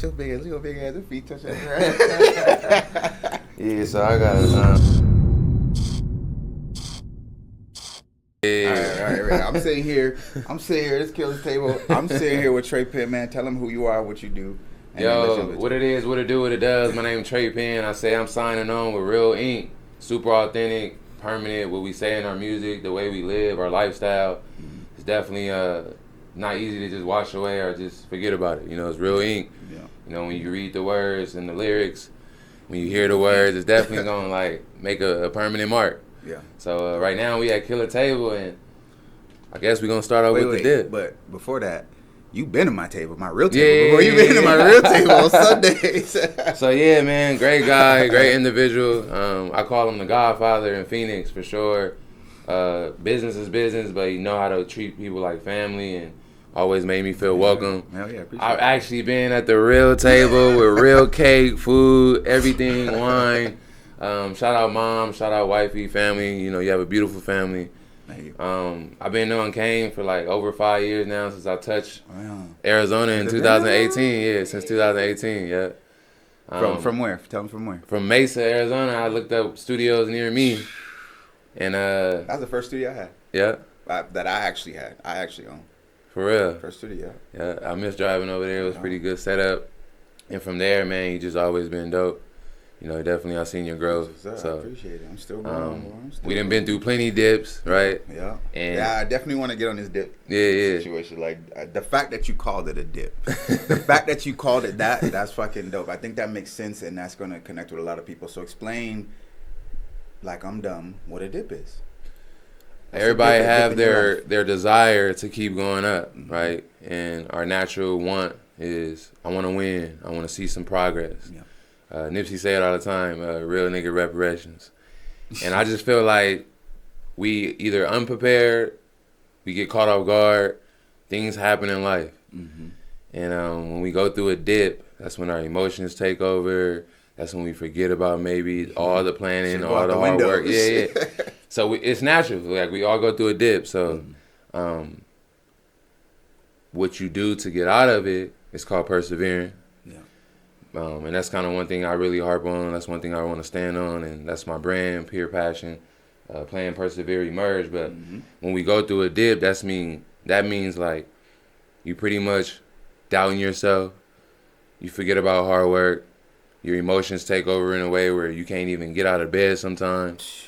touch your big ass. Your big ass feet touch your Yeah, so I got All right. I'm sitting here. This killer's table. I'm sitting here with Tr3 PENN, man. Tell him who you are, what you do. Yo, what it is, what it do, what it does. My name is Tr3 PENN. I say I'm signing on with real ink. Super authentic, permanent, what we say in our music, the way we live, our lifestyle. It's definitely not easy to just wash away or just forget about it. You know, it's real ink. Yeah. You know, when you read the words and the lyrics, when you hear the words, it's definitely gonna like make a permanent mark. Yeah. So right now we at Killer Table, and I guess we're gonna start off with the dip. But before that, you been to my table, my real table. Before you been to my real table on Sundays. So yeah, man, great guy, great individual. I call him the Godfather in Phoenix for sure. Business is business, but you know how to treat people like family, and always made me feel welcome. Hell yeah, appreciate I've it. actually been at the real table with real cake, food, everything, wine. Shout out mom, shout out wifey, family. You know, you have a beautiful family. I've been knowing Kane for like over 5 years now since I touched Arizona in 2018. Yeah, since 2018. Yeah. From where? Tell me from where. From Mesa, Arizona. I looked up studios near me, and that was the first studio I had. Yeah. That I actually had. I actually owned. For real. First studio. Yeah, I miss driving over there. It was pretty good setup, and from there, man, you just always been dope. You know, definitely I seen your growth. So I appreciate it. I'm still growing. We done been through plenty dips, right? Yeah. And yeah, I definitely want to get on this dip. Yeah. Situation. Like the fact that you called it a dip, the fact that you called it that's fucking dope. I think that makes sense, and that's gonna connect with a lot of people. So explain, like I'm dumb, what a dip is. Everybody have their desire to keep going up, right? And our natural want is, I want to win. I want to see some progress. Yeah. Nipsey say it all the time, real nigga reparations. And I just feel like we either unprepared, we get caught off guard, things happen in life. Mm-hmm. And when we go through a dip, that's when our emotions take over. That's when we forget about maybe all the planning, all the hard work. Yeah. So it's natural. Like, we all go through a dip. So what you do to get out of it is called persevering. And that's kind of one thing I really harp on. That's one thing I want to stand on, and that's my brand, Pure Passion, Plan, Persevere, Emerge. But when we go through a dip, that means like you pretty much doubting yourself. You forget about hard work. Your emotions take over in a way where you can't even get out of bed sometimes.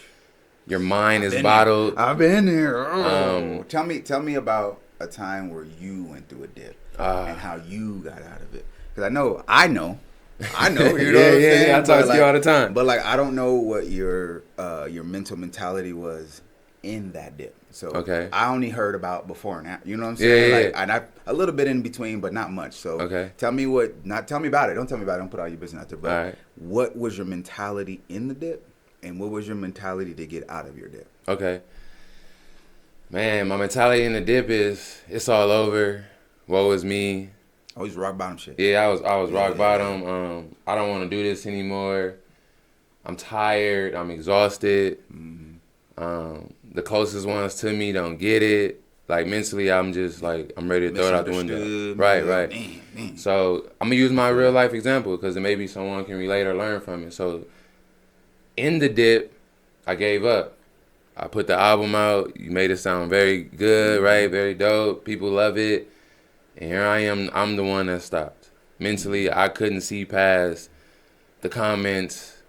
Your mind is bottled. I've been there. Tell me about a time where you went through a dip and how you got out of it. Because I know. You know what I'm saying? Yeah, I talk to you all the time. But like, I don't know what your mental mentality was in that dip. So I only heard about before and after. You know what I'm saying? Yeah. Like, and I a little bit in between, but not much. So tell me about it. Don't tell me about it. Don't put all your business out there. But what was your mentality in the dip, and what was your mentality to get out of your dip? Okay. Man, my mentality in the dip is it's all over. Woe is me. Oh, he's rock bottom shit. Yeah, I was rock bottom. I don't want to do this anymore. I'm tired. I'm exhausted. The closest ones to me don't get it. Like, mentally, I'm just like, I'm ready to throw it out the window. Right. Man. So I'm gonna use my real life example because maybe someone can relate or learn from it. So in the dip, I gave up. I put the album out. You made it sound very good, right? Very dope. People love it. And here I am, I'm the one that stopped. Mentally, I couldn't see past the comments,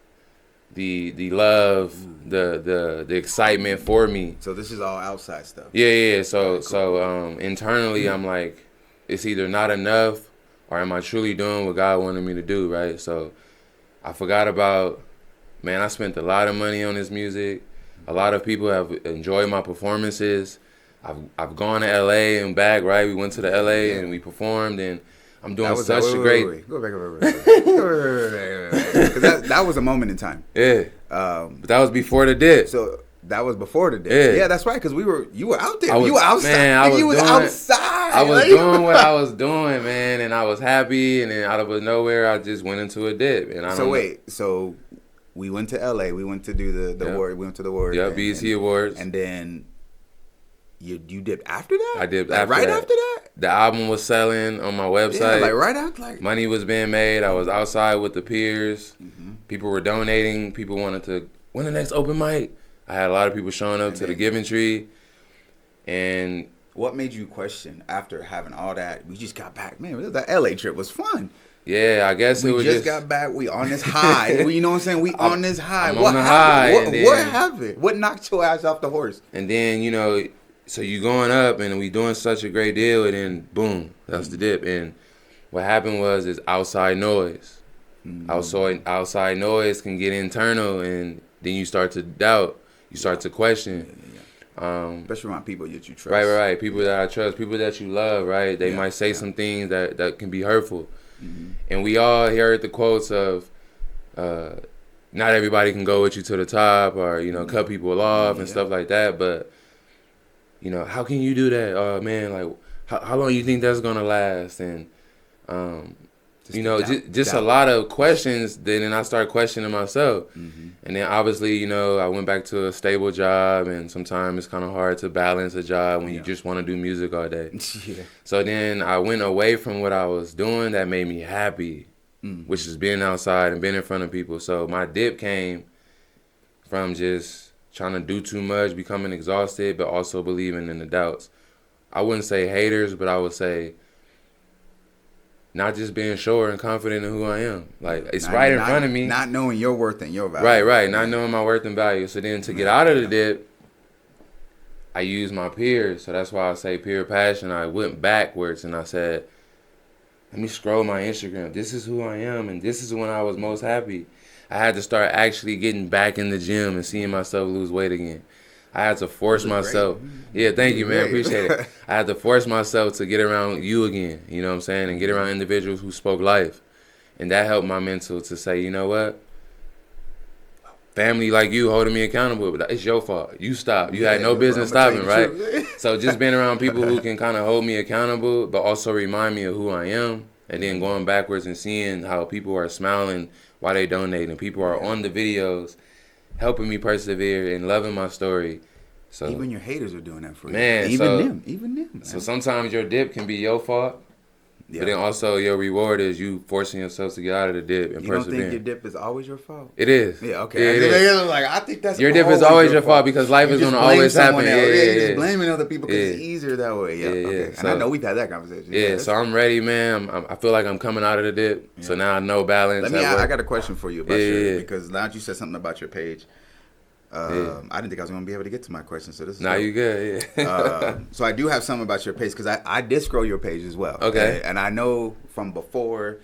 the love, the excitement for me. So this is all outside stuff. Yeah. So internally, I'm like, it's either not enough or am I truly doing what God wanted me to do, right? So I forgot about, man, I spent a lot of money on this music. A lot of people have enjoyed my performances. I've gone to LA and back, right? We went to the LA and we performed, and I'm doing such a great. Wait. Go back. Because that was a moment in time. Yeah. But that was before the dip. So that was before the dip. Yeah, that's right. Because you were out there. You were outside. Man, you was outside. I was doing what I was doing, man, and I was happy. And then out of nowhere, I just went into a dip. And So we went to LA. We went to do the award. We went to the award. Yeah, BET Awards. And then. You dipped after that? I dipped after that. After that? the album was selling on my website. Yeah, like right out, like money was being made. I was outside with the peers. People were donating. People wanted to win the next open mic. I had a lot of people showing up to the Giving Tree. And what made you question after having all that? We just got back, man. That LA trip was fun. Yeah, I guess it was just got back. We on this high. You know what I'm saying? We on this high. I'm what on the happened? high. What happened? What knocked your ass off the horse? And then, you know, so you going up and we doing such a great deal, and then boom, that's the dip. And what happened was is outside noise. Outside noise can get internal, and then you start to doubt. You start to question. Especially around people that you trust. Right. People that I trust, people that you love, right? They might say some things that can be hurtful. And we all heard the quotes of, not everybody can go with you to the top, or, you know, cut people off and stuff like that. But, you know, how can you do that? Oh, man, like, how long you think that's going to last? And, you know, just a lot of questions. Then I started questioning myself. And then obviously, you know, I went back to a stable job, and sometimes it's kind of hard to balance a job when you just want to do music all day. So then I went away from what I was doing that made me happy, which is being outside and being in front of people. So my dip came from just trying to do too much, becoming exhausted, but also believing in the doubts. I wouldn't say haters, but I would say not just being sure and confident in who I am. Like, it's right in front of me. Not knowing your worth and your value. Right. Not knowing my worth and value. So then to get out of the dip, I used my peers. So that's why I say peer passion. I went backwards and I said, let me scroll my Instagram. This is who I am, and this is when I was most happy. I had to start actually getting back in the gym and seeing myself lose weight again. I had to force myself. Yeah, thank you, man. Appreciate it. I had to force myself to get around you again, you know what I'm saying, and get around individuals who spoke life. And that helped my mental to say, you know what? Family like you holding me accountable, but it's your fault. You stopped. You had no business stopping, right? So just being around people who can kind of hold me accountable, but also remind me of who I am, and then going backwards and seeing how people are smiling while they donating. People are on the videos, helping me persevere and loving my story. So even your haters are doing that for you. Man, even them. Man. So sometimes your dip can be your fault, but then also your reward is you forcing yourself to get out of the dip and persevere. You don't think your dip is always your fault? It is. Yeah, okay. Yeah, it is. Like, I think that's your dip is always your fault because life is going to always happen. You're just blaming other people because it's easier that way. Yeah, okay. So, and I know we've had that conversation. Yeah, so I'm ready, man. I feel like I'm coming out of the dip. Yeah. So now I know balance. I got a question for you about because now that you said something about your page. I didn't think I was going to be able to get to my question, so this is you good, so I do have something about your page, because I did scroll your page as well. Okay. And I know from before,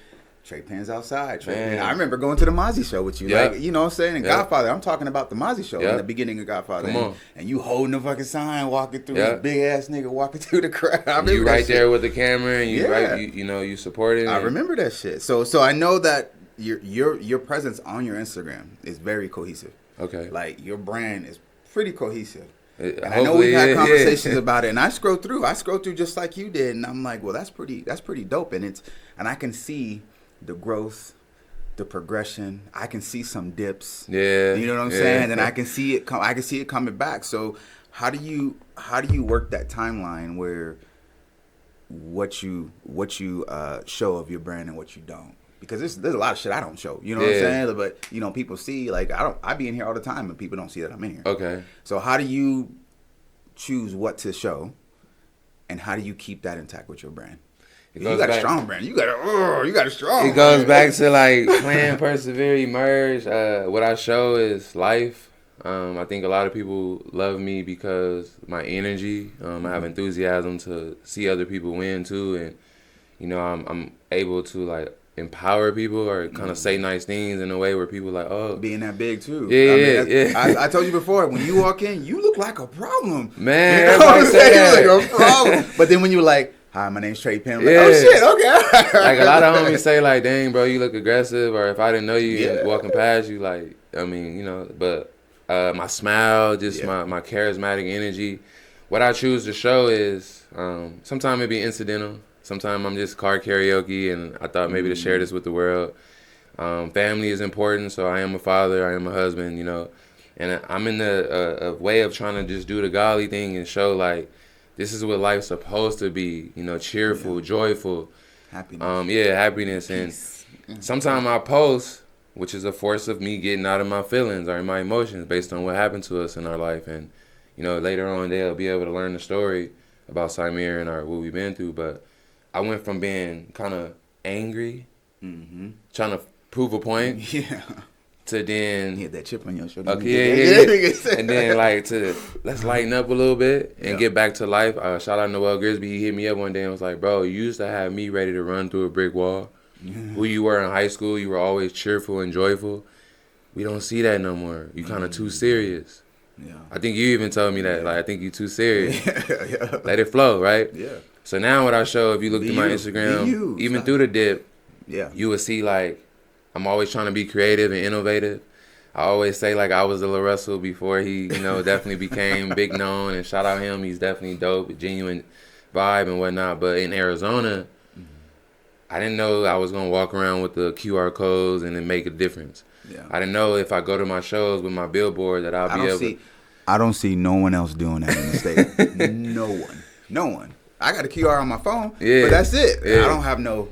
Tr3 PENN's outside. I remember going to the Mozzie show with you. Yep. Like, you know what I'm saying? And Godfather, I'm talking about the Mozzie show in the beginning of Godfather. Come on. And you holding the fucking sign, walking through this big-ass nigga walking through the crowd. You right there with the camera, and you supporting. I remember that shit. So I know that your presence on your Instagram is very cohesive. Okay. Like, your brand is pretty cohesive. And I know we've had conversations about it, and I scroll through just like you did, and I'm like, well, that's pretty dope. And I can see the growth, the progression. I can see some dips. Yeah. You know what I'm saying? And I can see it coming back. So how do you work that timeline where what you show of your brand and what you don't? Because there's a lot of shit I don't show, you know what I'm saying? But, you know, people see, like, I be in here all the time and people don't see that I'm in here. Okay. So how do you choose what to show, and how do you keep that intact with your brand? You got a strong brand. You got a strong brand. It goes back to, like, plan, persevere, emerge. What I show is life. I think a lot of people love me because my energy. I have enthusiasm to see other people win, too. And, you know, I'm able to, like, empower people or kind of say nice things in a way where people like, oh, being that big too. Yeah. I told you before, when you walk in, you look like a problem, man. You know what I'm saying? You look like a problem. But then when you're like, hi, my name's Tr3 PENN, like, oh shit, okay. Like, a lot of homies say, like, dang, bro, you look aggressive, or if I didn't know you walking past you, like, I mean, you know, but my smile, just my charismatic energy. What I choose to show is sometimes it be incidental. Sometimes I'm just car karaoke, and I thought maybe to share this with the world. Family is important, so I am a father, I am a husband, you know. And I'm in a way of trying to just do the godly thing and show, like, this is what life's supposed to be. You know, cheerful, joyful, happiness. Happiness. Peace. And sometimes I post, which is a force of me getting out of my feelings or my emotions based on what happened to us in our life. And you know, later on they'll be able to learn the story about Samir and what we've been through. But I went from being kind of angry, trying to prove a point, to then you had that chip on your shoulder. Okay, and then like to let's lighten up a little bit and get back to life. Shout out Noel Grisby. He hit me up one day and was like, "Bro, you used to have me ready to run through a brick wall. Who you were in high school, you were always cheerful and joyful. We don't see that no more. You kind of too serious." Yeah. I think you even told me that. Like, I think you too serious. Let it flow, right? Yeah. So now what I show, if you look through my Instagram, even through the dip, you would see like I'm always trying to be creative and innovative. I always say like I was the Lil Russell before he, you know, definitely became big known, and shout out him. He's definitely dope, genuine vibe and whatnot. But in Arizona, I didn't know I was gonna walk around with the QR codes and then make a difference. Yeah. I didn't know if I go to my shows with my billboard that I'll be able. I don't see no one else doing that in the state. No one. I got a QR on my phone, but that's it. I don't have no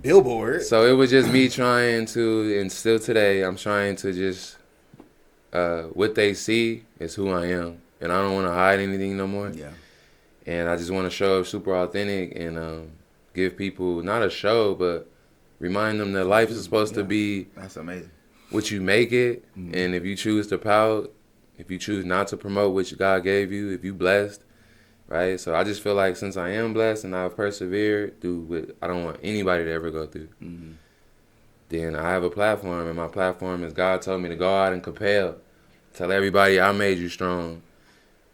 billboard. So it was just me trying to, and still today, I'm trying to just, what they see is who I am. And I don't want to hide anything no more. Yeah. And I just want to show up super authentic and give people, not a show, but remind them that life is supposed to be. That's amazing. What you make it, and if you choose to pout, if you choose not to promote what God gave you, if you blessed, right? So I just feel like since I am blessed and I've persevered through what I don't want anybody to ever go through, then I have a platform, and my platform is God told me to go out and compel, tell everybody I made you strong,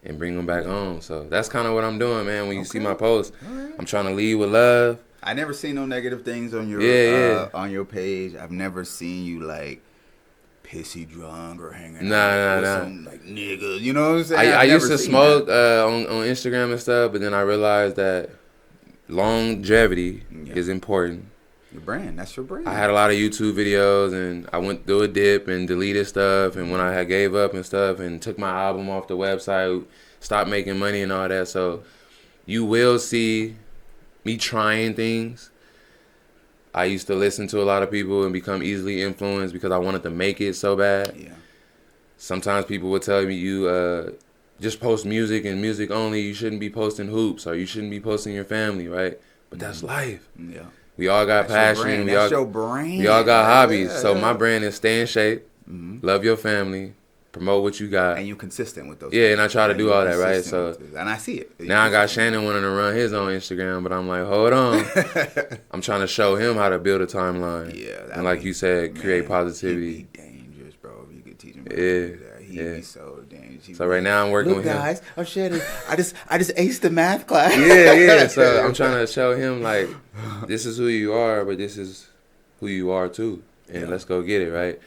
and bring them back home. So that's kind of what I'm doing, man. When you see my posts, I'm trying to lead with love. I never seen no negative things on your on your page. I've never seen you like pissy drunk or hanging out with some like niggas. You know what I'm saying? I used to smoke on Instagram and stuff, but then I realized that longevity is important. Your brand, that's your brand. I had a lot of YouTube videos, and I went through a dip and deleted stuff, and when I had gave up and stuff and took my album off the website, stopped making money and all that. So you will see me trying things. I used to listen to a lot of people and become easily influenced because I wanted to make it so bad. Yeah. Sometimes people would tell me, you just post music and music only. You shouldn't be posting hoops, or you shouldn't be posting your family, right? But that's life. Yeah. We all got passion. That's your brand. We all got hobbies. So my brand is stay in shape, love your family, promote what you got. And you're consistent with those. Yeah, and I try to do all that, right? So and I see it. Now I got Shannon wanting to run his own Instagram, but I'm like, hold on. I'm trying to show him how to build a timeline. Yeah. And like you said, create positivity. He'd be dangerous, bro. If you could teach him. He'd be so dangerous. So right now I'm working with him. Guys, I'm Shannon. I just aced the math class. Yeah. So I'm trying to show him like, this is who you are, but this is who you are too. And let's go get it, right?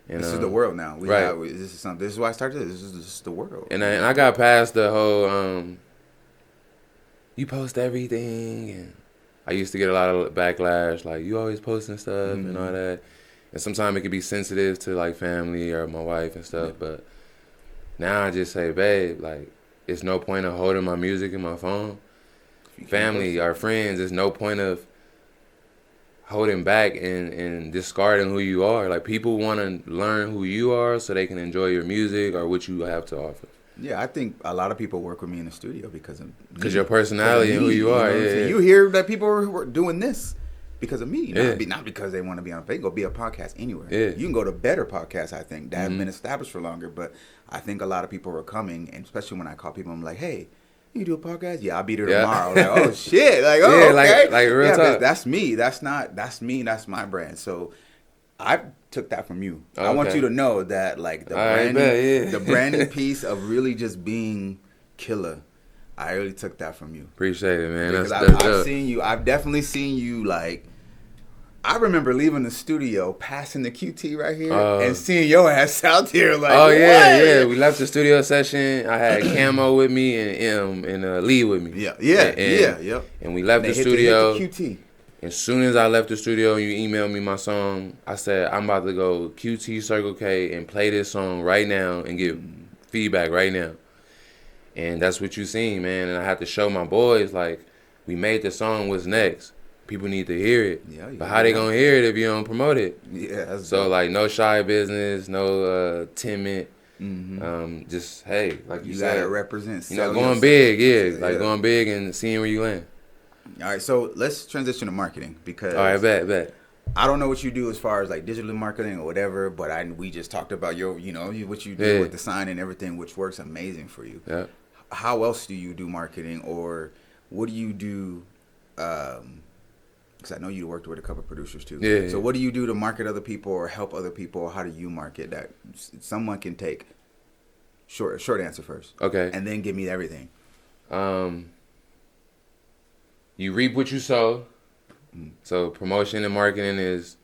And, this is the world now. This is why I started this. This is the world. And I got past the whole, you post everything. And I used to get a lot of backlash, like, you always posting stuff and all that. And sometimes it could be sensitive to, like, family or my wife and stuff. But now I just say, babe, like, it's no point of holding my music in my phone. Family, our friends, there's no point of holding back and discarding who you are. Like, people want to learn who you are so they can enjoy your music or what you have to offer. Yeah, I think a lot of people work with me in the studio because your personality and who you are. You hear that people are doing this because of me, not because they want to be on. They can go be a podcast anywhere. Yeah. You can go to better podcasts, I think, that have been established for longer. But I think a lot of people are coming, and especially when I call people, I'm like, hey, you do a podcast? Yeah, I'll be there tomorrow. Like, oh shit! Like, oh, okay. Like real talk. That's me. That's me. That's my brand. So I took that from you. Okay. I want you to know that, like, the branding piece of really just being killer. I really took that from you. Appreciate it, man. Because I've seen you. I've definitely seen you. Like, I remember leaving the studio, passing the QT right here, and seeing your ass out there. Like, yeah. We left the studio session. I had Camo with me and Lee with me. Yeah. And we left the studio. Hit the QT. As soon as I left the studio and you emailed me my song, I said, I'm about to go QT Circle K and play this song right now and get feedback right now. And that's what you seen, man. And I had to show my boys, like, we made the song, what's next? People need to hear it. Yeah, but how they gonna hear it if you don't promote it? Yeah, that's so dope. Like, no shy business, no timid. Mm-hmm. Just, hey, like you gotta said, represent. You know, going big, like going big and seeing where you land. All right, so let's transition to marketing because. All right, bet. I don't know what you do as far as like digital marketing or whatever, but we just talked about what you do with the sign and everything, which works amazing for you. Yeah. How else do you do marketing, or what do you do? Because I know you worked with a couple of producers too. Yeah. So what do you do to market other people or help other people? How do you market that someone can take? Short answer first. Okay. And then give me everything. You reap what you sow. So promotion and marketing is,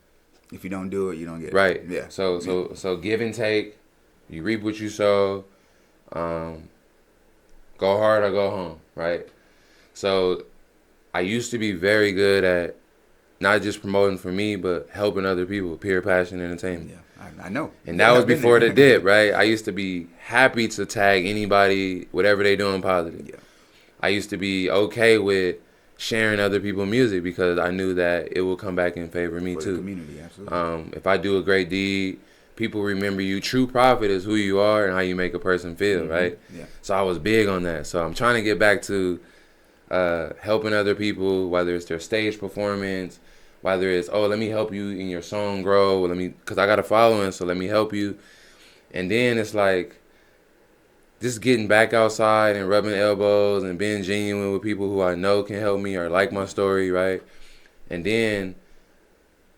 if you don't do it, you don't get it. Right. Yeah. So give and take. You reap what you sow. Go hard or go home. Right. So I used to be very good at not just promoting for me, but helping other people. Peer passion entertainment. Yeah, I know. And that was before the dip, right? I used to be happy to tag anybody, whatever they doing positive. Yeah. I used to be okay with sharing other people's music because I knew that it will come back and favor me too. The community, absolutely. If I do a great deed, people remember you. True profit is who you are and how you make a person feel, right? Yeah. So I was big on that. So I'm trying to get back to helping other people, whether it's their stage performance, whether it's, let me help you in your song grow, because I got a following, so let me help you. And then it's like, just getting back outside and rubbing elbows and being genuine with people who I know can help me or like my story, right? And then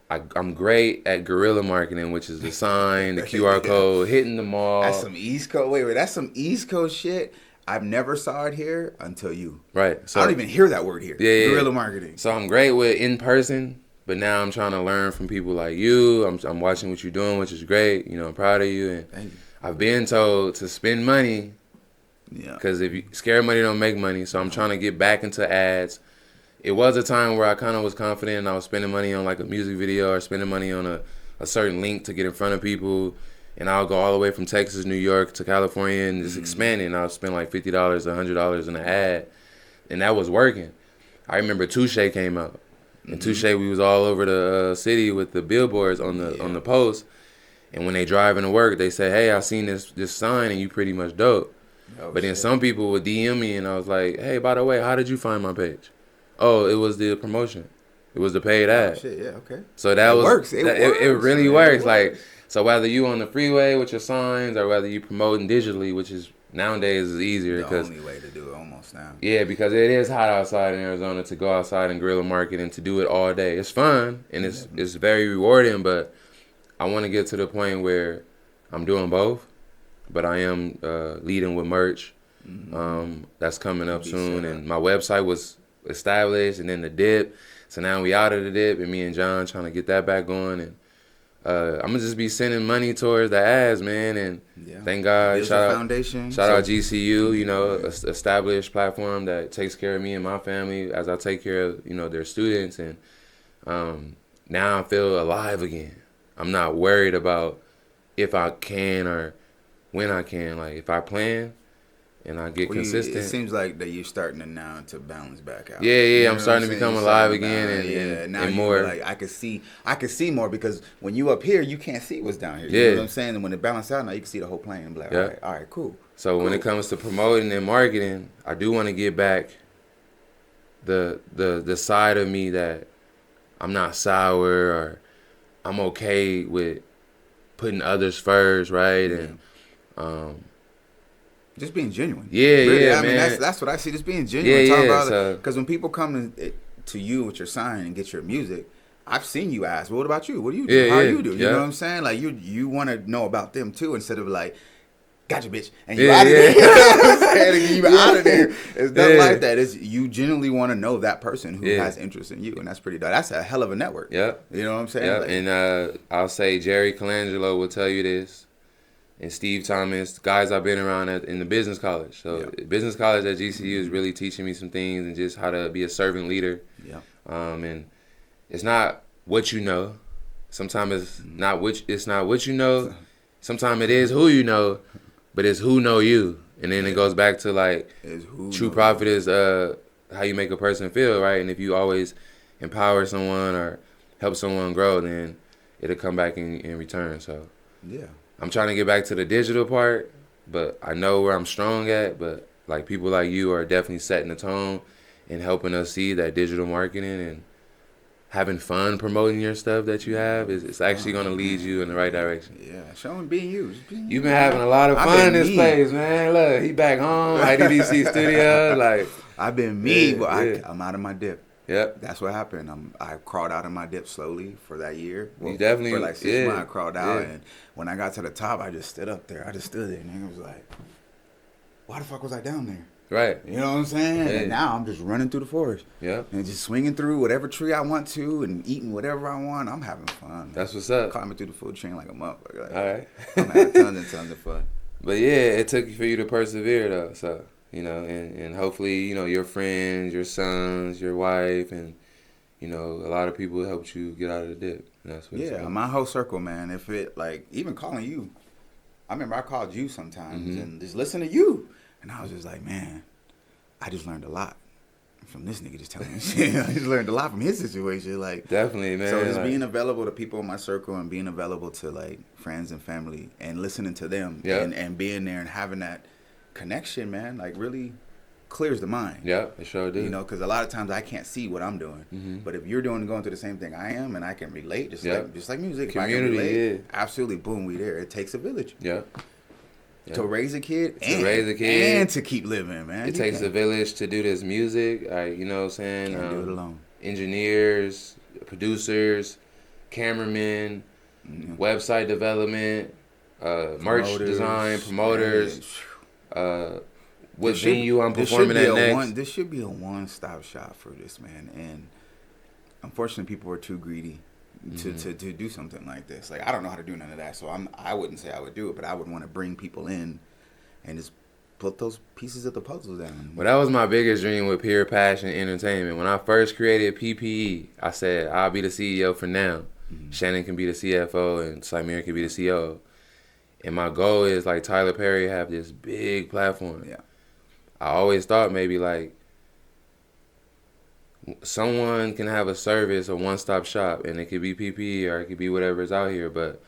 I'm great at guerrilla marketing, which is the sign, the QR code, hitting the mall. That's some East Coast. Wait, that's some East Coast shit. I've never saw it here until you. Right. So I don't even hear that word here. Yeah, guerrilla marketing. So I'm great with in person, but now I'm trying to learn from people like you. I'm watching what you're doing, which is great. I'm proud of you. And Thank you. I've been told to spend money. Yeah. Because if you scare money, don't make money. So I'm trying to get back into ads. It was a time where I kind of was confident and I was spending money on like a music video or spending money on a certain link to get in front of people. And I'll go all the way from Texas, New York to California and just expanding. I'll spend like $50, $100 in an ad. And that was working. I remember Touche came out. And Touche, we was all over the city with the billboards on the post. And when they driving to work, they say, hey, I seen this sign and you pretty much dope. Oh, but then some people would DM me and I was like, hey, by the way, how did you find my page? Oh, it was the promotion. It was the paid ad. Shit, yeah, okay. So that works. It really works. Like, so whether you on the freeway with your signs or whether you promoting digitally, which is nowadays is easier. The only way to do it almost now. Yeah, because it is hot outside in Arizona to go outside and guerrilla market and to do it all day. It's fun and it's very rewarding, but I want to get to the point where I'm doing both. But I am leading with merch. That's coming up soon. And my website was established and then the dip. So now we out of the dip and me and John trying to get that back going. And I'm going to just be sending money towards the ads, man. And thank God. Shout out GCU, established platform that takes care of me and my family as I take care of, their students. And now I feel alive again. I'm not worried about if I can or when I can. Like, if I plan and I get consistent. It seems like that you're starting to balance back out. Yeah, I'm starting to become alive again and more. Like, I could see more because when you up here, you can't see what's down here. You know what I'm saying? And when it balances out, now you can see the whole plane and be like, all right, cool. So when it comes to promoting and marketing, I do want to get back the side of me that I'm not sour or I'm okay with putting others first, right? And just being genuine. Yeah, I mean, man. that's what I see. Just being genuine. Yeah. Because when people come to you with your sign and get your music, I've seen you ask, well, what about you? What do you do? How you do? You know what I'm saying? Like, you want to know about them too instead of like, gotcha, bitch, and you out of there. You know what I'm saying? And you out of there. It's not like that. It's you genuinely want to know that person who has interest in you, and that's pretty dope. That's a hell of a network. Yeah. You know what I'm saying? Yeah. Like, And I'll say Jerry Colangelo will tell you this. And Steve Thomas, guys I've been around in the business college. So business college at GCU is really teaching me some things and just how to be a servant leader. Yeah. And it's not what you know. Sometimes it's not what you know. Sometimes it is who you know, but it's who know you. And then it goes back to like true profit is how you make a person feel, right? And if you always empower someone or help someone grow, then it'll come back in return. So yeah, I'm trying to get back to the digital part, but I know where I'm strong at. But like people like you are definitely setting the tone and helping us see that digital marketing and having fun promoting your stuff that you have it's actually going to lead you in the right direction. Yeah, showing being you. You've been having a lot of fun in this place, man. Look, he back home, IDDC studio. Like I've been me, but I'm out of my dip. Yep, that's what happened. I crawled out of my dip slowly for that year. Well, you definitely for like 6 months. I crawled out, and when I got to the top, I just stood up there. I just stood there, and it was like, why the fuck was I down there? Right. You know what I'm saying? Yeah. And now I'm just running through the forest. Yeah. And just swinging through whatever tree I want to and eating whatever I want. I'm having fun. Man. That's what's up. Climbing through the food chain like a motherfucker. Like, all right. I'm having tons and tons of fun. But yeah, it took for you to persevere though. So, you know, and hopefully, you know, your friends, your sons, your wife, and, you know, a lot of people helped you get out of the dip. And that's what yeah, my whole circle, man. If it, like, even calling you. I remember I called you sometimes and just listen to you. And I was just like, man, I just learned a lot from this nigga just telling me shit. I just learned a lot from his situation. Like, definitely, man. So just being available to people in my circle and being available to like friends and family and listening to them and being there and having that connection, man, like really clears the mind. Yeah, it sure do. You know, because a lot of times I can't see what I'm doing, but if you're going through the same thing I am and I can relate, just like music, community, if I can relate, absolutely, boom, we there. It takes a village. Yeah. To raise a kid and to keep living, man. It takes a village to do this music. You know what I'm saying? Can't do it alone. Engineers, producers, cameramen, website development, merch design, promoters. What venue I'm performing at next. This should be a one-stop shop for this, man. And unfortunately, people are too greedy to do something like this. Like, I don't know how to do none of that, so I wouldn't say I would do it, but I would want to bring people in and just put those pieces of the puzzle down. Well, that was my biggest dream with Pure Passion Entertainment. When I first created PPE, I said, I'll be the CEO for now. Shannon can be the CFO and Samir can be the CEO. And my goal is, like, Tyler Perry have this big platform. Yeah. I always thought maybe, like, someone can have a service, a one-stop shop, and it could be PPE or it could be whatever's out here. But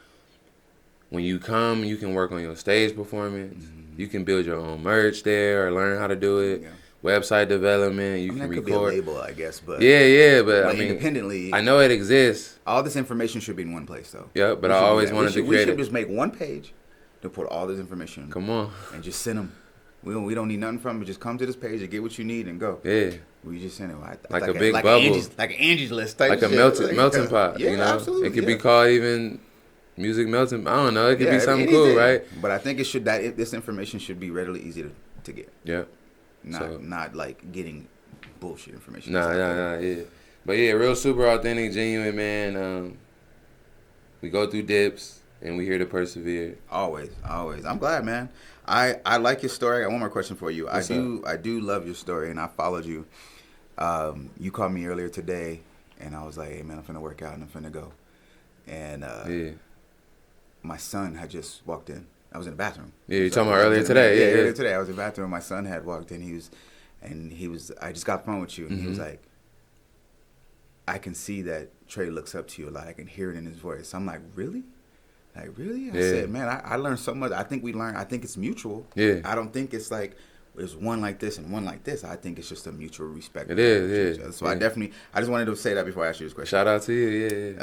when you come, you can work on your stage performance. You can build your own merch there or learn how to do it. Yeah. Website development. You can record. Could be a label, I guess, but but I mean, independently, I know it exists. All this information should be in one place, though. Yeah, but I always wanted to create. We should just make one page to put all this information. Come on, and just send them. We don't need nothing from it. Just come to this page and get what you need and go. Yeah. We just send it like a big bubble, like an Angie's List type. Like a melting pot. Yeah, you know, absolutely. It could be called even music melting. I don't know. It could be something cool, right? But I think it should this information should be readily easy to get. Yeah. Not like getting bullshit information. Yeah. But yeah, real super authentic, genuine, man. We go through dips and we here to persevere. Always. I'm glad, man. I like your story. I got one more question for you. I do love your story, and I followed you. You called me earlier today, and I was like, hey, man, I'm finna work out, and I'm finna go. And my son had just walked in. I was in the bathroom. Yeah, you talking about earlier today. Yeah, earlier today. I was in the bathroom. My son had walked in. I just got the phone with you, and he was like, I can see that Trey looks up to you a lot. I can hear it in his voice. I'm like, really? Like, really? I said, man, I learned so much. I think it's mutual. Yeah. I don't think it's like there's one like this and one like this. I think it's just a mutual respect. It is, yeah. So I just wanted to say that before I asked you this question. Shout out to you, yeah.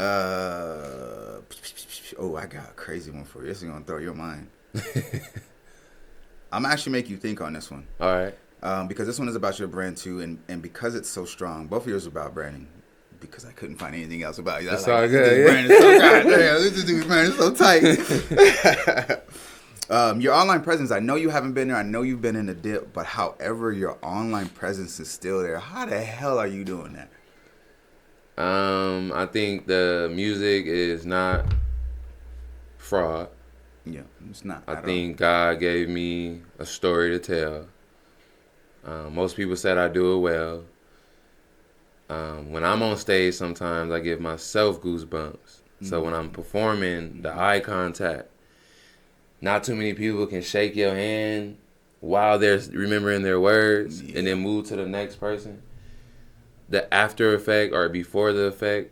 I got a crazy one for you. This is going to throw your mind. I'm actually make you think on this one. All right. Because this one is about your brand too, and because it's so strong. Both of yours are about branding. Because I couldn't find anything else about you. That's all good. Yeah. This dude's brand is so tight. Your online presence, I know you haven't been there. I know you've been in the dip. But however, your online presence is still there. How the hell are you doing that? I think the music is not fraud. Yeah, it's not. I think God gave me a story to tell. Most people said I do it well. When I'm on stage, sometimes I give myself goosebumps. So when I'm performing, the eye contact, not too many people can shake your hand while they're remembering their words and then move to the next person. The after effect or before the effect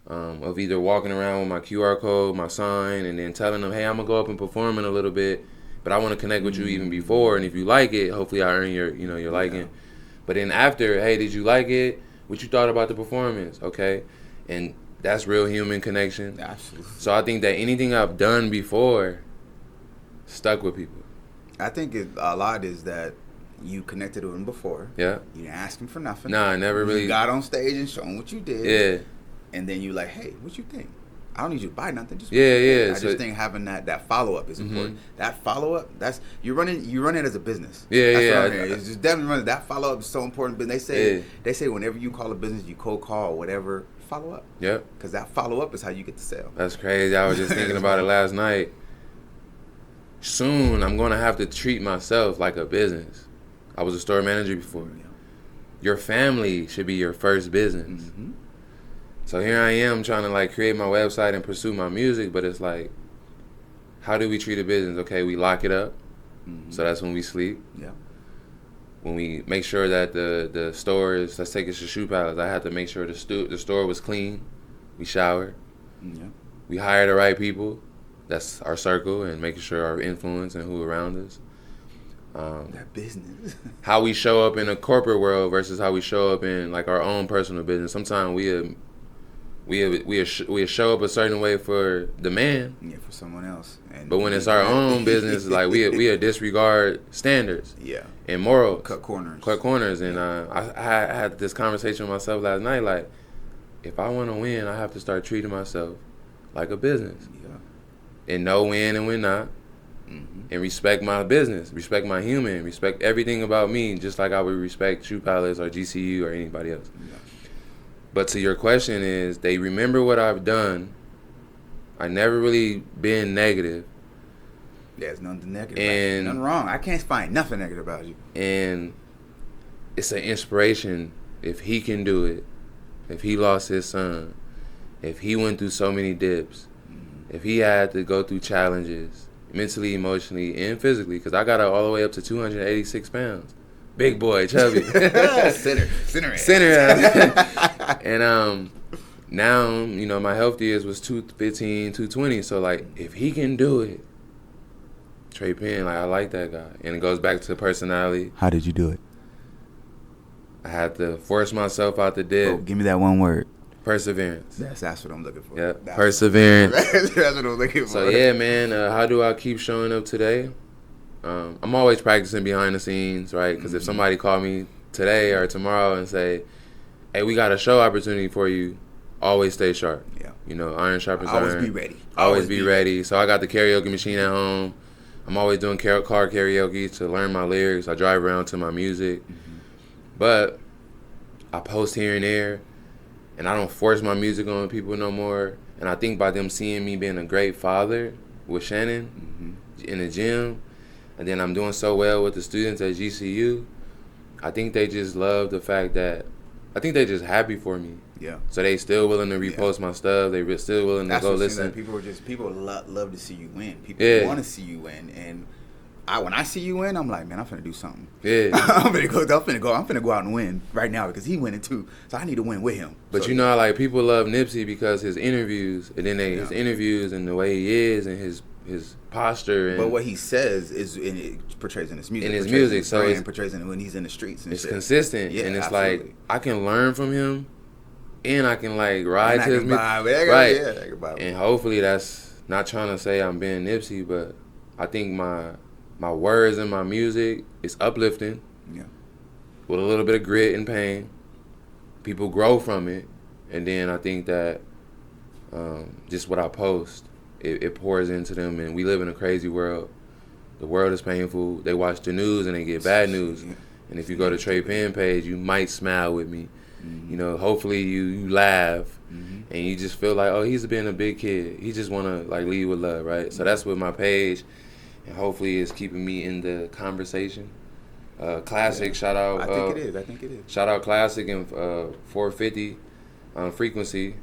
of either walking around with my QR code, my sign, and then telling them, hey, I'm going to go up and perform in a little bit, but I want to connect with you even before, and if you like it, hopefully I earn your liking. But then after, hey, did you like it? What you thought about the performance? Okay. And that's real human connection. Absolutely. So I think that anything I've done before stuck with people. I think a lot is that you connected with him before. Yeah. You didn't ask him for nothing. Nah, I never really. You got on stage and showed him what you did. Yeah. And then you like, hey, what you think? I don't need you to buy nothing. Just yeah. I just think having that follow up is important. That follow up, that's you run it as a business. Yeah. It's just definitely running. That follow up is so important. But they say whenever you call a business, you cold call or whatever, follow up. Yep. Because that follow up is how you get the sale. That's crazy. I was just thinking about it last night. Soon I'm gonna have to treat myself like a business. I was a store manager before. Yeah. Your family should be your first business. Mm-hmm. So here I am trying to like create my website and pursue my music, but it's like, how do we treat a business? Okay, we lock it up, so that's when we sleep. Yeah. When we make sure that the store is, let's take it to Shoe Palace, I had to make sure the store was clean. We showered. Yeah. We hire the right people. That's our circle, and making sure our influence and who around us. That business. How we show up in a corporate world versus how we show up in like our own personal business. Sometimes we show up a certain way for the man. Yeah, for someone else. But when it's our own business, like we disregard standards. Yeah. And morals. Cut corners. And I had this conversation with myself last night. Like, if I want to win, I have to start treating myself like a business. Yeah. And know when and when not. Mm-hmm. And respect my business, respect my human, respect everything about me, just like I would respect Shoe Palace or GCU or anybody else. Yeah. But to your question is, they remember what I've done. I never really been negative. There's nothing negative. And nothing wrong. I can't find nothing negative about you. And it's an inspiration. If he can do it, if he lost his son, if he went through so many dips, if he had to go through challenges, mentally, emotionally, and physically, because I got all the way up to 286 pounds. Big boy, chubby. Center ass. And now, my healthiest was 215, 220. So, like, if he can do it, Tr3 PENN, like, I like that guy. And it goes back to personality. How did you do it? I had to force myself out the dip. Oh, give me that one word. Perseverance. That's what I'm looking for. Yeah, perseverance. That's what I'm looking for. So, yeah, man, how do I keep showing up today? I'm always practicing behind the scenes, right? Because if somebody called me today or tomorrow and say, hey, we got a show opportunity for you, always stay sharp. Yeah. Iron sharpens iron. Always be ready. Always be ready. So I got the karaoke machine at home. I'm always doing car karaoke to learn my lyrics. I drive around to my music. Mm-hmm. But I post here and there, and I don't force my music on people no more. And I think by them seeing me being a great father with Shannon in the gym, and then I'm doing so well with the students at GCU, I think they just love the fact that, I think they're just happy for me. Yeah. So they still willing to repost my stuff. They still willing to go listen. People love to see you win. People want to see you win. And when I see you win, I'm like, man, I'm finna do something. Yeah. I'm finna go out and win right now because he winning too. So I need to win with him. But like people love Nipsey because his interviews, and then his interviews and the way he is and his posture. And but what he says it portrays in his music. So it portrays in when he's in the streets. And it's consistent. Yeah, and it's absolutely. Like I can learn from him, and I can like ride to his music. Right. And hopefully that's not trying to say I'm being Nipsey, but I think my words and my music is uplifting. Yeah. With a little bit of grit and pain. People grow from it. And then I think that just what I post, it pours into them. And we live in a crazy world. The world is painful. They watch the news and they get bad news. And if you go to Tr3 PENN page, you might smile with me. Mm-hmm. Hopefully you laugh. Mm-hmm. And you just feel like, oh, he's being a big kid. He just want to like lead with love, right? Mm-hmm. So that's what my page, and hopefully it's keeping me in the conversation. Classic, shout out. I think it is. Shout out Classic and 450 Frequency.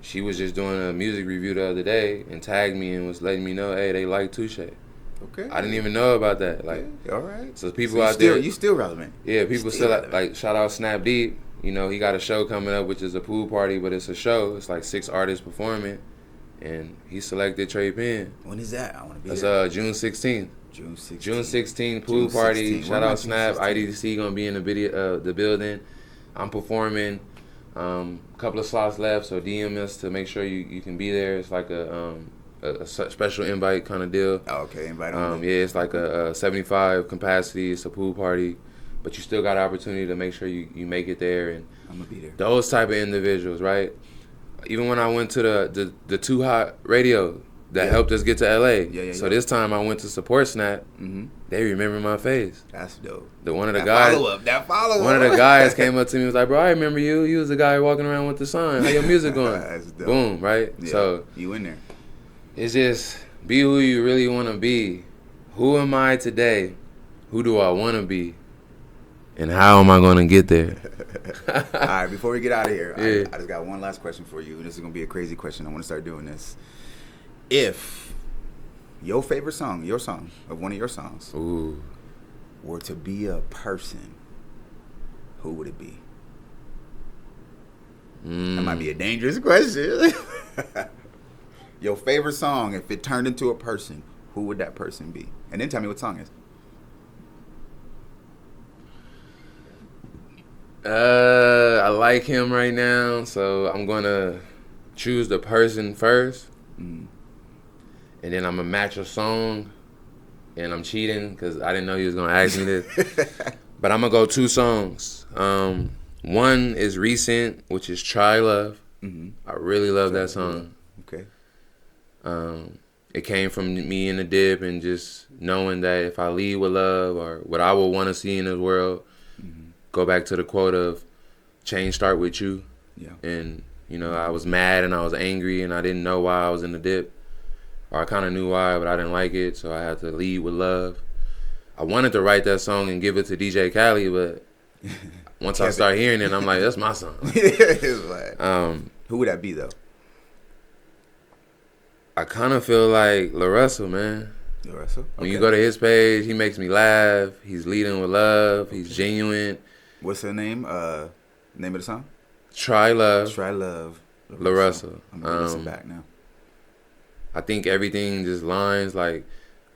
She was just doing a music review the other day and tagged me and was letting me know, hey, they like Touche. Okay. I didn't even know about that. Like, all right. So people so out there, you still relevant. Yeah, people still like shout out Snap Deep. You know, he got a show coming up, which is a pool party, but it's a show. It's like 6 artists performing, and he selected Tr3 PENN. When is that? I want to be That's there. June 16th. June 16th. June 16th, pool party. Shout out Snap. IDC gonna be in the building. I'm performing. Couple of slots left, so DM us to make sure you can be there. It's like a special invite kind of deal. Oh, okay, invite on. Yeah, it's like a 75 capacity. It's a pool party, but you still got an opportunity to make sure you make it there. And I'm gonna be there. Those type of individuals, right? Even when I went to the Too Hot radio that helped us get to LA. So this time I went to support Snap. Mm-hmm. They remember my face. That's dope. One of the guys. One of the guys came up to me and was like, "Bro, I remember you. You was the guy walking around with the sign. How your music going?" That's dope. Boom, right? Yeah, so you in there. It's just be who you really want to be. Who am I today? Who do I want to be? And how am I going to get there? All right, before we get out of here, Yeah. I just got one last question for you. This is going to be a crazy question. I want to start doing this. If your favorite song, your song, of one of your songs, Ooh. were to be a person, who would it be? That might be a dangerous question. Your favorite song, if it turned into a person, who would that person be? And then tell me what song it is. I like him right now, so I'm gonna choose the person first, and then I'm gonna match a song. And I'm cheating because I didn't know he was gonna ask me this, but I'm gonna go 2 songs. One is recent, which is "Try Love." I really love that song. Okay. It came from me in the dip and just knowing that if I lead with love or what I would want to see in this world, go back to the quote of change start with you. Yeah. And, you know, I was mad and I was angry and I didn't know why I was in the dip. Or I kind of knew why, but I didn't like it, so I had to lead with love. I wanted to write that song and give it to DJ Khaled, but once I start hearing it, I'm like, that's my song. Who would that be, though? I kind of feel like La Russell, man. La Russell? Okay. When you go to his page, he makes me laugh. He's leading with love. He's genuine. What's the name? Name of the song? Try Love. Try Love. La Russell. I'm going to listen back now. I think everything just lines. Like,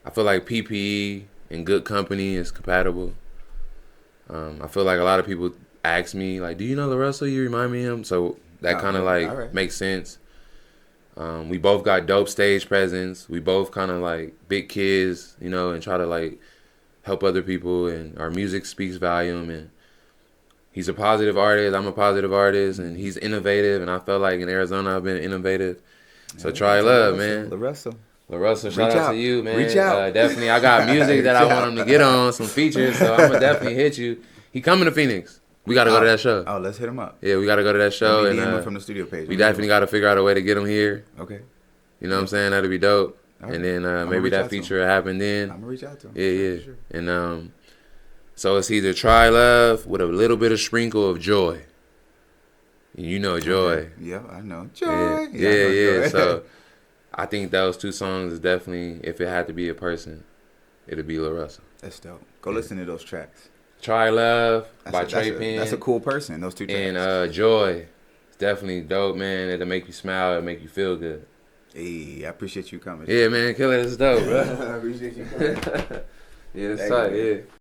I feel like PPE and Good Company is compatible. I feel like a lot of people ask me, like, do you know La Russell? You remind me of him. So that kind of, makes sense. We both got dope stage presence. We both kind of like big kids, you know, and try to like help other people. And our music speaks volume. And he's a positive artist. I'm a positive artist. And he's innovative. And I felt like in Arizona I've been innovative. So Try Love, man. La Russell. La Russell, shout out to you, man. Reach out. Definitely, I got music that I want him to get on, some features. So I'm going to definitely hit you. He coming to Phoenix. We got to go to that show. Oh, let's hit him up. Yeah, we got to go to that show. And DM him from the studio page. We definitely got to figure out a way to get him here. Okay. You know what I'm saying? That'd be dope. Right. And then maybe that feature will happen then. I'm going to reach out to him. Yeah. Sure. And so it's either Try Love with a little bit of sprinkle of joy. You know joy. Okay. Yeah, I know. Joy. Yeah. So I think those 2 songs is definitely, if it had to be a person, it'd be La Russell. That's dope. Go listen to those tracks. Try Love by Tr3 PENN. That's a cool person, those 2 tracks. And Joy. It's definitely dope, man. It'll make you smile. It'll make you feel good. Hey, I appreciate you coming. Yeah, man. Kill it. It's dope, bro. I appreciate you coming. Yeah, it's tight. Yeah.